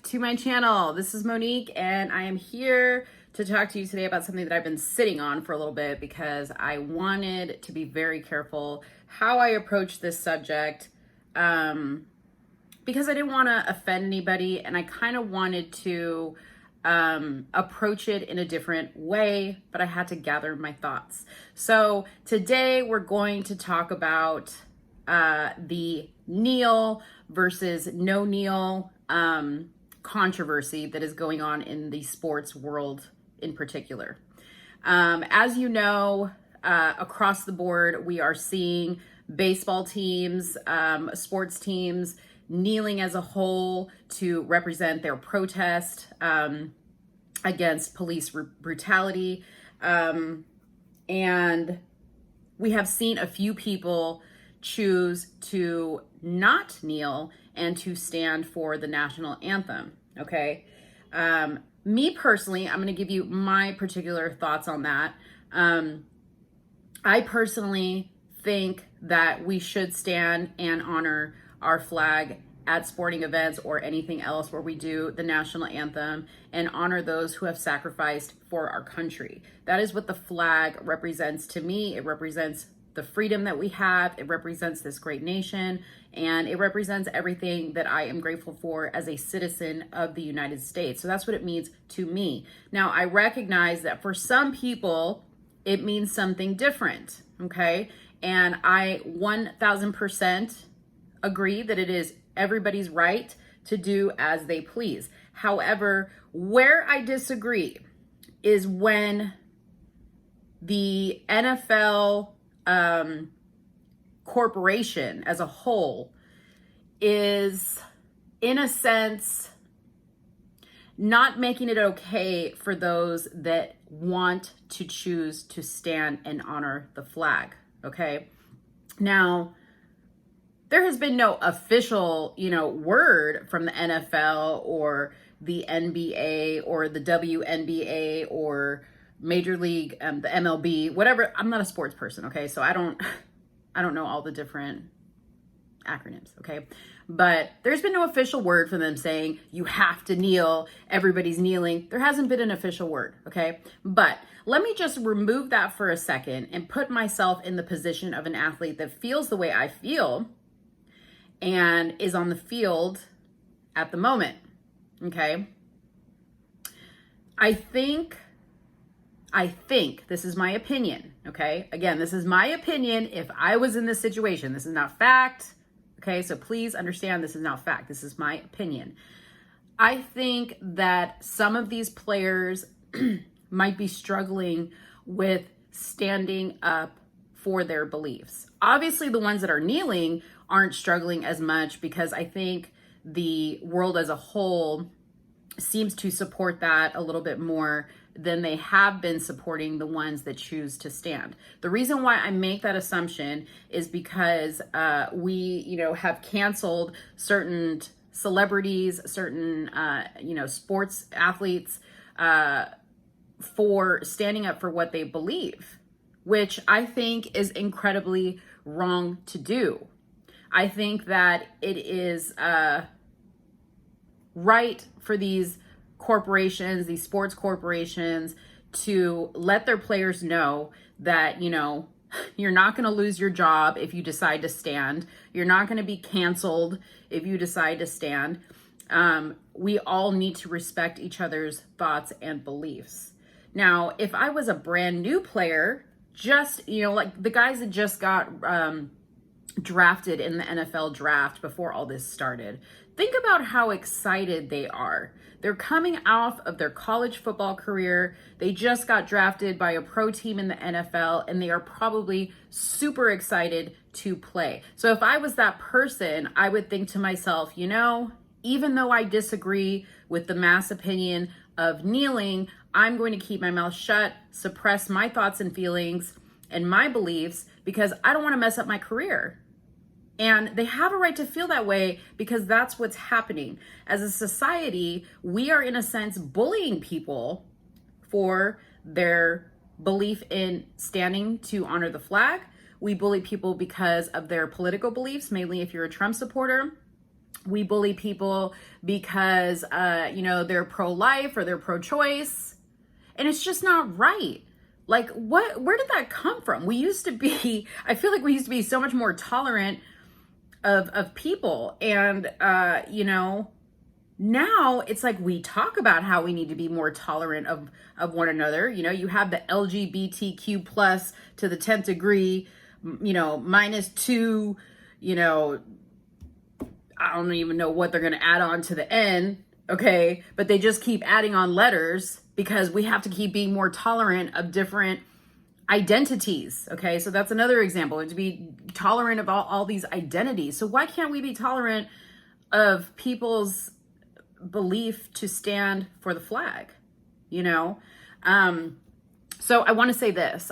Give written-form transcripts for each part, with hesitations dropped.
to my channel. This is Monique and I am here to talk to you today about something that I've been sitting on for a little bit because I wanted to be very careful how I approach this subject because I didn't want to offend anybody and I kind of wanted to approach it in a different way, but I had to gather my thoughts. So today we're going to talk about the kneel versus no kneel controversy that is going on in the sports world in particular. As you know, across the board, we are seeing baseball teams, sports teams kneeling as a whole to represent their protest against police brutality. And we have seen a few people choose to not kneel and to stand for the national anthem, okay? Me personally, I'm gonna give you my particular thoughts on that. I personally think that we should stand and honor our flag at sporting events or anything else where we do the national anthem and honor those who have sacrificed for our country. That is what the flag represents to me. It represents the freedom that we have. It represents this great nation, and it represents everything that I am grateful for as a citizen of the United States. So that's what it means to me. Now, I recognize that for some people, it means something different, okay? And I 1000% agree that it is everybody's right to do as they please. However, where I disagree is when the NFL corporation as a whole is, in a sense, not making it okay for those that want to choose to stand and honor the flag, okay? Now, there has been no official, word from the NFL or the NBA or the WNBA or Major League, the MLB, whatever. I'm not a sports person, okay? So I don't know all the different acronyms, okay? But there's been no official word from them saying you have to kneel, everybody's kneeling. There hasn't been an official word, okay? But let me just remove that for a second and put myself in the position of an athlete that feels the way I feel and is on the field at the moment, okay? I think, this is my opinion, okay? Again, this is my opinion if I was in this situation. This is not fact, okay? So please understand this is not fact. This is my opinion. I think that some of these players might be struggling with standing up for their beliefs. Obviously, the ones that are kneeling aren't struggling as much because I think the world as a whole seems to support that a little bit more than they have been supporting the ones that choose to stand. The reason why I make that assumption is because we, have canceled certain celebrities, certain, sports athletes for standing up for what they believe, which I think is incredibly wrong to do. I think that it is right for these corporations, these sports corporations, to let their players know that, you're not going to lose your job if you decide to stand. You're not going to be canceled if you decide to stand. We all need to respect each other's thoughts and beliefs. Now, if I was a brand new player, just, like the guys that just got drafted in the NFL draft before all this started, think about how excited they are. They're coming off of their college football career. They just got drafted by a pro team in the NFL, and they are probably super excited to play. So if I was that person, I would think to myself, even though I disagree with the mass opinion of kneeling, I'm going to keep my mouth shut, suppress my thoughts and feelings and my beliefs because I don't want to mess up my career. And they have a right to feel that way because that's what's happening. As a society, we are in a sense bullying people for their belief in standing to honor the flag. We bully people because of their political beliefs, mainly if you're a Trump supporter. We bully people because, they're pro-life or they're pro-choice. And it's just not right. Like, where did that come from? I feel like we used to be so much more tolerant of people. And, now it's like we talk about how we need to be more tolerant of one another. You have the LGBTQ plus to the 10th degree, -2, I don't even know what they're going to add on to the end. Okay. But they just keep adding on letters because we have to keep being more tolerant of different identities. Okay. So that's another example, to be tolerant of all these identities. So why can't we be tolerant of people's belief to stand for the flag? So I want to say this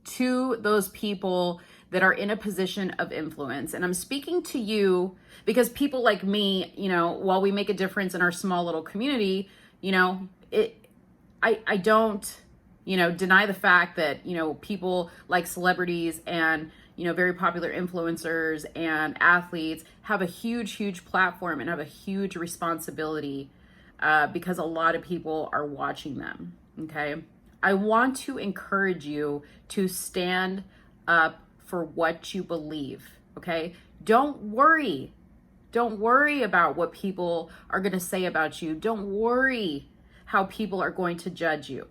to those people that are in a position of influence. And I'm speaking to you because people like me, while we make a difference in our small little community, I don't, deny the fact that, people like celebrities and, very popular influencers and athletes have a huge platform and have a huge responsibility because a lot of people are watching them. Okay. I want to encourage you to stand up for what you believe. Okay. Don't worry about what people are going to say about you. Don't worry how people are going to judge you.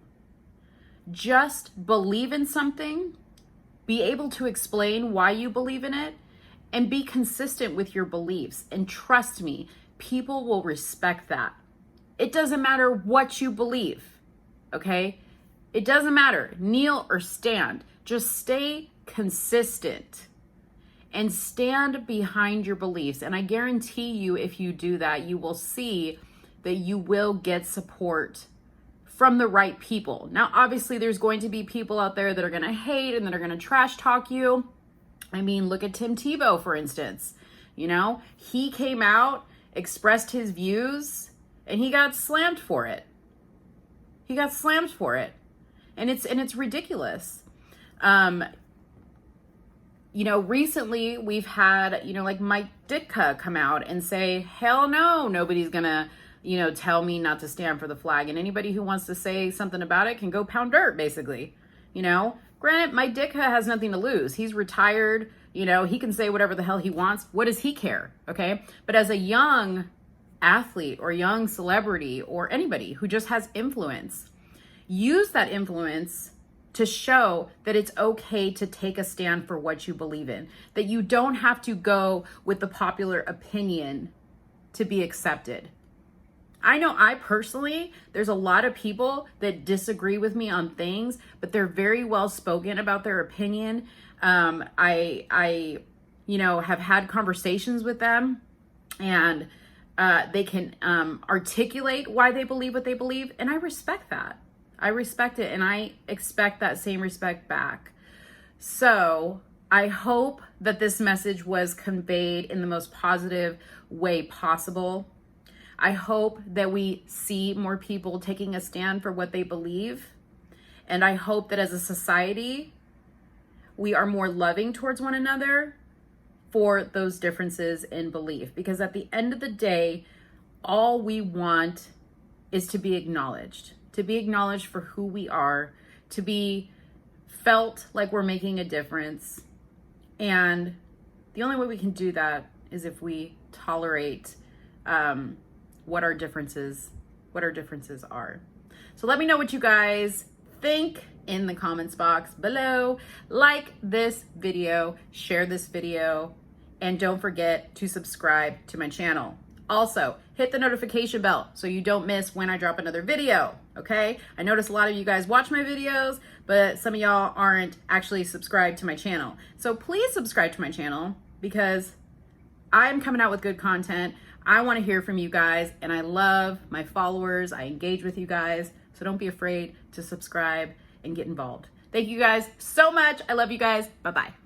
Just believe in something, be able to explain why you believe in it, and be consistent with your beliefs. And trust me, people will respect that. It doesn't matter what you believe, okay? It doesn't matter, kneel or stand. Just stay consistent and stand behind your beliefs. And I guarantee you, if you do that, you will see that you will get support from the right people. Now, obviously, there's going to be people out there that are going to hate and that are going to trash talk you. I mean, look at Tim Tebow, for instance. He came out, expressed his views, and he got slammed for it. And it's ridiculous. Recently we've had, like Mike Ditka come out and say, hell no, nobody's gonna, tell me not to stand for the flag. And anybody who wants to say something about it can go pound dirt, basically. Granted, Mike Ditka has nothing to lose. He's retired. He can say whatever the hell he wants. What does he care? Okay. But as a young athlete or young celebrity or anybody who just has influence, use that influence to show that it's okay to take a stand for what you believe in, that you don't have to go with the popular opinion to be accepted. I know there's a lot of people that disagree with me on things, but they're very well spoken about their opinion. I have had conversations with them, and they can articulate why they believe what they believe, and I respect that. I respect it, and I expect that same respect back. So I hope that this message was conveyed in the most positive way possible. I hope that we see more people taking a stand for what they believe. And I hope that as a society, we are more loving towards one another for those differences in belief. Because at the end of the day, all we want is to be acknowledged for who we are, to be felt like we're making a difference. And the only way we can do that is if we tolerate what our differences are. So let me know what you guys think in the comments box below. Like this video, share this video, and don't forget to subscribe to my channel. Also, hit the notification bell so you don't miss when I drop another video, okay? I notice a lot of you guys watch my videos, but some of y'all aren't actually subscribed to my channel. So please subscribe to my channel because I'm coming out with good content. I want to hear from you guys, and I love my followers. I engage with you guys, so don't be afraid to subscribe and get involved. Thank you guys so much. I love you guys. Bye-bye.